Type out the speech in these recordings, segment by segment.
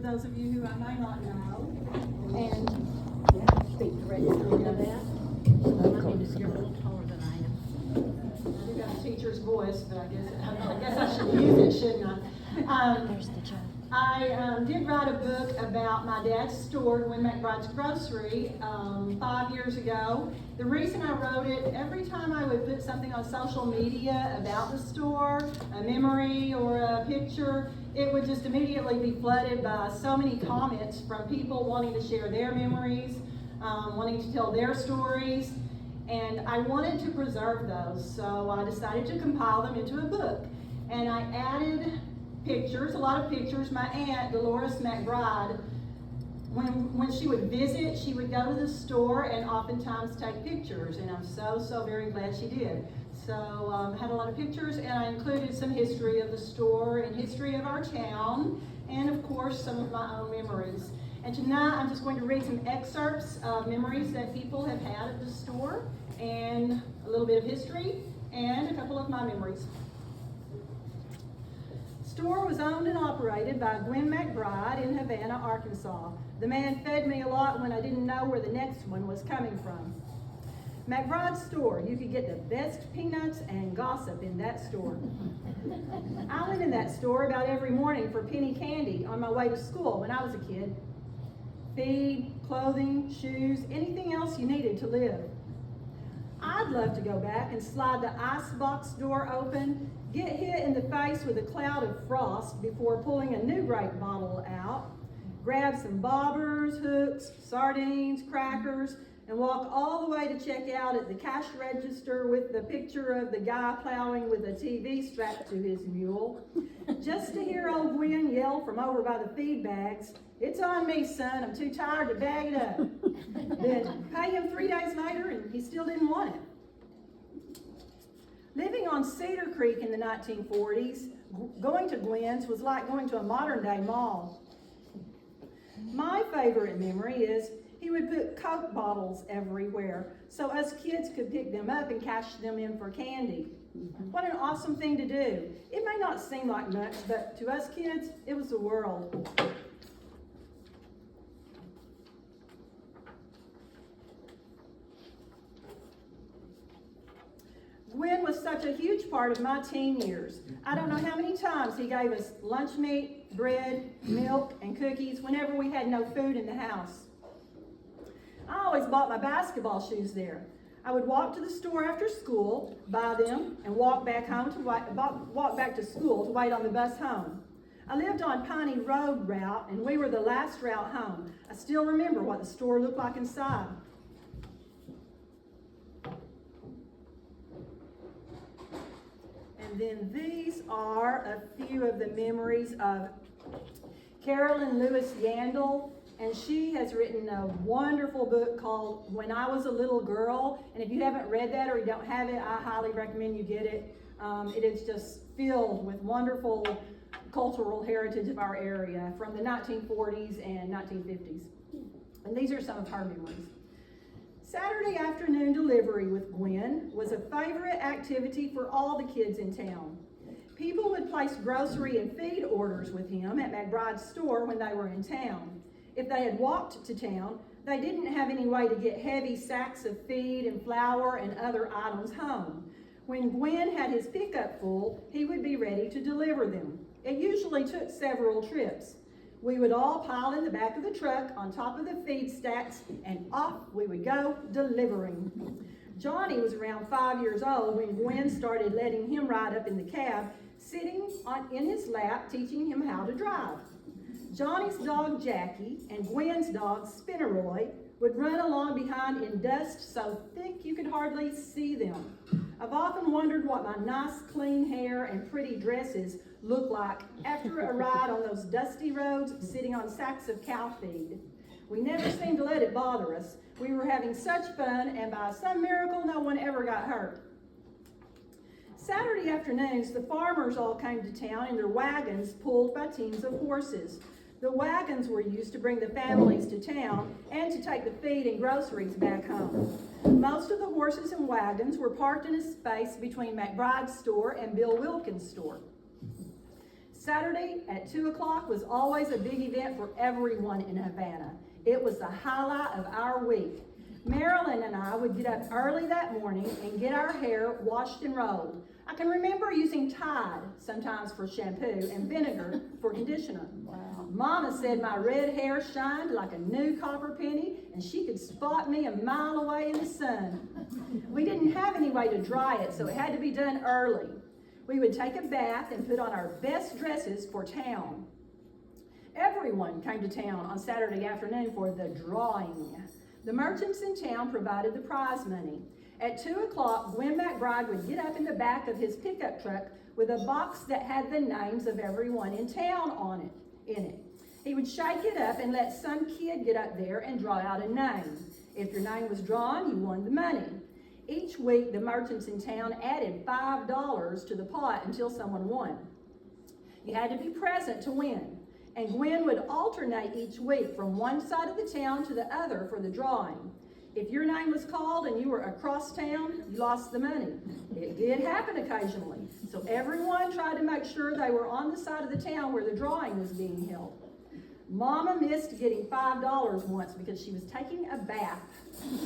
those of you who I may not know. And Speak directly into that. My name is, you're a little taller than I am. I do got a teacher's voice, but I guess I should use it, shouldn't I? There's the joke. I did write a book about my dad's store, Gwynn McBride's Grocery, 5 years ago. The reason I wrote it, every time I would put something on social media about the store, a memory or a picture, it would just immediately be flooded by so many comments from people wanting to share their memories, wanting to tell their stories, and I wanted to preserve those, so I decided to compile them into a book. And I added pictures, a lot of pictures. My aunt, Dolores McBride, when she would visit, she would go to the store and oftentimes take pictures, and I'm so very glad she did. So I had a lot of pictures, and I included some history of the store and history of our town, and of course some of my own memories. And tonight I'm just going to read some excerpts of memories that people have had at the store, and a little bit of history, and a couple of my memories. The store was owned and operated by Gwynn McBride in Havana, Arkansas. The man fed me a lot when I didn't know where the next one was coming from. McBride's store, you could get the best peanuts and gossip in that store. I went in that store about every morning for penny candy on my way to school when I was a kid. Feed, clothing, shoes, anything else you needed to live. I'd love to go back and slide the icebox door open, get hit in the face with a cloud of frost before pulling a new grape bottle out, grab some bobbers, hooks, sardines, crackers, and walk all the way to check out at the cash register with the picture of the guy plowing with a TV strapped to his mule, just to hear old Gwynn yell from over by the feed bags, "It's on me, son, I'm too tired to bag it up." Then pay him 3 days later and he still didn't want it. Living on Cedar Creek in the 1940s, going to Gwynn's was like going to a modern day mall. My favorite memory is he would put Coke bottles everywhere so us kids could pick them up and cash them in for candy. What an awesome thing to do. It may not seem like much, but to us kids, it was the world. Gwynn was such a huge part of my teen years. I don't know how many times he gave us lunch meat, bread, milk, and cookies whenever we had no food in the house. I always bought my basketball shoes there. I would walk to the store after school, buy them, and walk back to school to wait on the bus home. I lived on Piney Road route, and we were the last route home. I still remember what the store looked like inside. And then these are a few of the memories of Carolyn Lewis Yandel, and she has written a wonderful book called When I Was a Little Girl, and if you haven't read that or you don't have it, I highly recommend you get it. It is just filled with wonderful cultural heritage of our area from the 1940s and 1950s. And these are some of her memories. Saturday afternoon delivery with Gwynn was a favorite activity for all the kids in town. People would place grocery and feed orders with him at McBride's store when they were in town. If they had walked to town, they didn't have any way to get heavy sacks of feed and flour and other items home. When Gwynn had his pickup full, he would be ready to deliver them. It usually took several trips. We would all pile in the back of the truck on top of the feed stacks, and off we would go delivering. Johnny was around 5 years old when Gwynn started letting him ride up in the cab, sitting in his lap, teaching him how to drive. Johnny's dog Jackie and Gwynn's dog Spinneroy would run along behind in dust so thick you could hardly see them. I've often wondered what my nice clean hair and pretty dresses looked like after a ride on those dusty roads sitting on sacks of cow feed. We never seemed to let it bother us. We were having such fun, and by some miracle, no one ever got hurt. Saturday afternoons, the farmers all came to town in their wagons pulled by teams of horses. The wagons were used to bring the families to town and to take the feed and groceries back home. Most of the horses and wagons were parked in a space between McBride's store and Bill Wilkins' store. Saturday at 2 o'clock was always a big event for everyone in Havana. It was the highlight of our week. Marilyn and I would get up early that morning and get our hair washed and rolled. I can remember using Tide sometimes for shampoo and vinegar for conditioner. Wow. Mama said my red hair shined like a new copper penny and she could spot me a mile away in the sun. We didn't have any way to dry it, so it had to be done early. We would take a bath and put on our best dresses for town. Everyone came to town on Saturday afternoon for the drawing. The merchants in town provided the prize money. At 2 o'clock, Gwen McBride would get up in the back of his pickup truck with a box that had the names of everyone in town in it. He would shake it up and let some kid get up there and draw out a name. If your name was drawn, you won the money. Each week, the merchants in town added $5 to the pot until someone won. You had to be present to win. And Gwen would alternate each week from one side of the town to the other for the drawing. If your name was called and you were across town, you lost the money. It did happen occasionally. So everyone tried to make sure they were on the side of the town where the drawing was being held. Mama missed getting $5 once because she was taking a bath.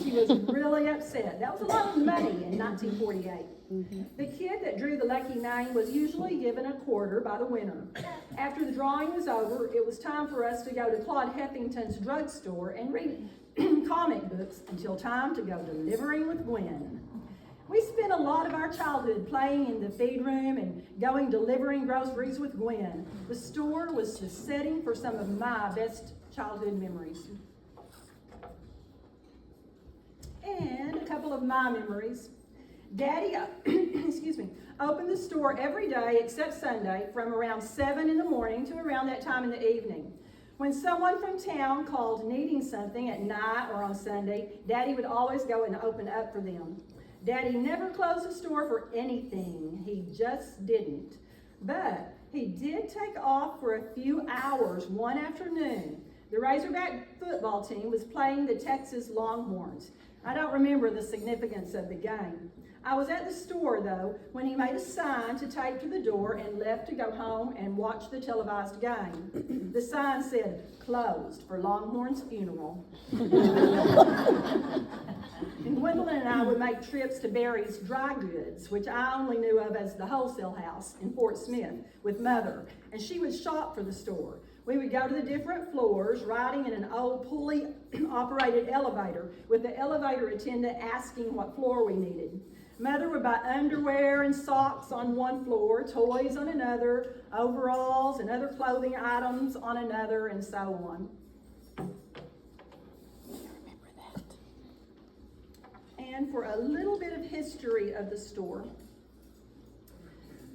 She was really upset. That was a lot of money in 1948. The kid that drew the lucky name was usually given a quarter by the winner. After the drawing was over, it was time for us to go to Claude Heffington's drugstore and read comic books until time to go delivering with Gwen. We spent a lot of our childhood playing in the feed room and going delivering groceries with Gwen. The store was the setting for some of my best childhood memories. And a couple of my memories. Daddy, opened the store every day except Sunday from around 7 in the morning to around that time in the evening. When someone from town called needing something at night or on Sunday, Daddy would always go and open up for them. Daddy never closed the store for anything. He just didn't. But he did take off for a few hours one afternoon. The Razorback football team was playing the Texas Longhorns. I don't remember the significance of the game. I was at the store, though, when he made a sign to tape to the door and left to go home and watch the televised game. The sign said, "Closed for Longhorn's funeral." And Gwendolyn and I would make trips to Barry's Dry Goods, which I only knew of as the wholesale house in Fort Smith, with Mother, and she would shop for the store. We would go to the different floors, riding in an old pulley-operated elevator, with the elevator attendant asking what floor we needed. Mother would buy underwear and socks on one floor, toys on another, overalls and other clothing items on another, and so on. And for a little bit of history of the store.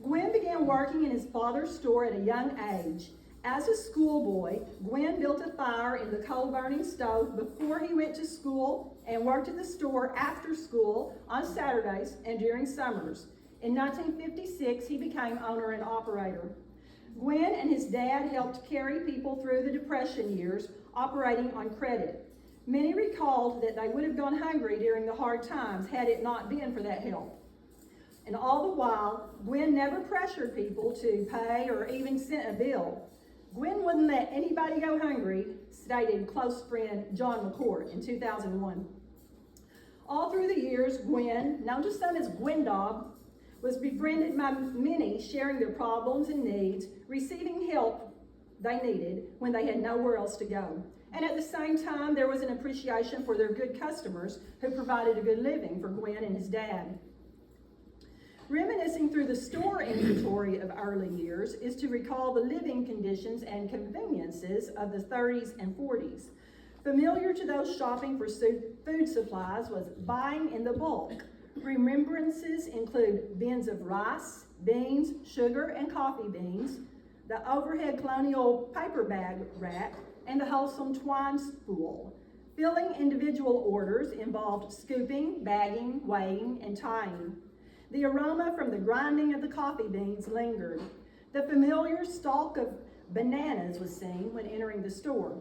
Gwen began working in his father's store at a young age. As a schoolboy, Gwen built a fire in the coal-burning stove before he went to school and worked at the store after school on Saturdays and during summers. In 1956, he became owner and operator. Gwen and his dad helped carry people through the Depression years, operating on credit. Many recalled that they would have gone hungry during the hard times had it not been for that help. And all the while, Gwen never pressured people to pay or even sent a bill. Gwen wouldn't let anybody go hungry, stated close friend John McCord in 2001. All through the years, Gwen, known to some as Gwendog, was befriended by many, sharing their problems and needs, receiving help they needed when they had nowhere else to go. And at the same time, there was an appreciation for their good customers who provided a good living for Gwen and his dad. Reminiscing through the store inventory of early years is to recall the living conditions and conveniences of the 30s and 40s. Familiar to those shopping for food supplies was buying in the bulk. Remembrances include bins of rice, beans, sugar, and coffee beans, the overhead colonial paper bag rack, and the wholesome twine spool. Filling individual orders involved scooping, bagging, weighing, and tying. The aroma from the grinding of the coffee beans lingered. The familiar stalk of bananas was seen when entering the store.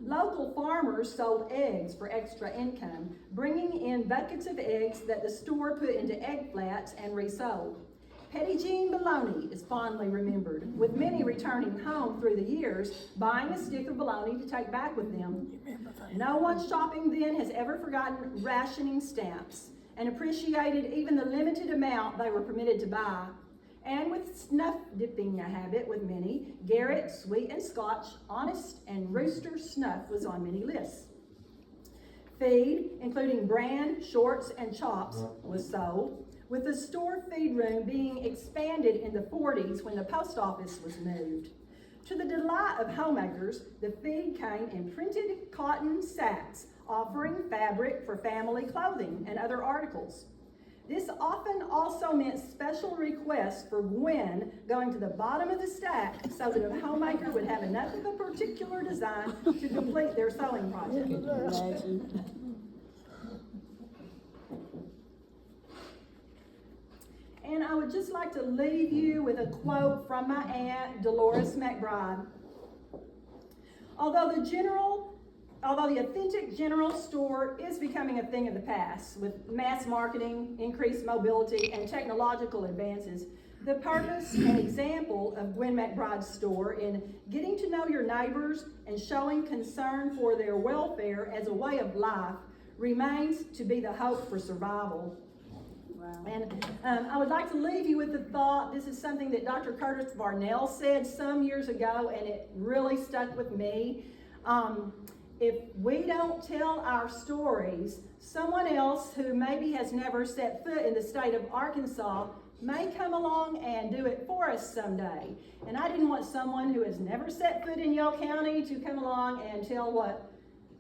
Local farmers sold eggs for extra income, bringing in buckets of eggs that the store put into egg flats and resold. Petty Jean Bologna is fondly remembered, with many returning home through the years, buying a stick of bologna to take back with them. No one shopping then has ever forgotten rationing stamps and appreciated even the limited amount they were permitted to buy. And with snuff dipping a habit with many, Garrett, Sweet and Scotch, Honest, and Rooster snuff was on many lists. Feed, including bran, shorts, and chops, was sold, with the store feed room being expanded in the 40s when the post office was moved. To the delight of homemakers, the feed came in printed cotton sacks, offering fabric for family clothing and other articles. This often also meant special requests for Gwen going to the bottom of the stack so that a homemaker would have enough of a particular design to complete their sewing project. And I would just like to leave you with a quote from my aunt, Dolores McBride. Although the authentic general store is becoming a thing of the past with mass marketing, increased mobility, and technological advances, the purpose and example of Gwen McBride's store in getting to know your neighbors and showing concern for their welfare as a way of life remains to be the hope for survival. And I would like to leave you with the thought, this is something that Dr. Curtis Varnell said some years ago, and it really stuck with me. If we don't tell our stories, someone else who maybe has never set foot in the state of Arkansas may come along and do it for us someday. And I didn't want someone who has never set foot in Yell County to come along and tell what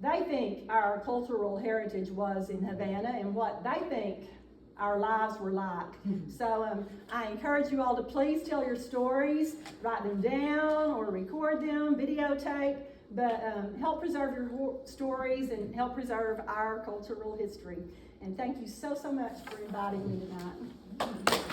they think our cultural heritage was in Havana and what they think our lives were like. So I encourage you all to please tell your stories, write them down or record them, videotape, but help preserve your stories and help preserve our cultural history. And thank you so much for inviting me tonight.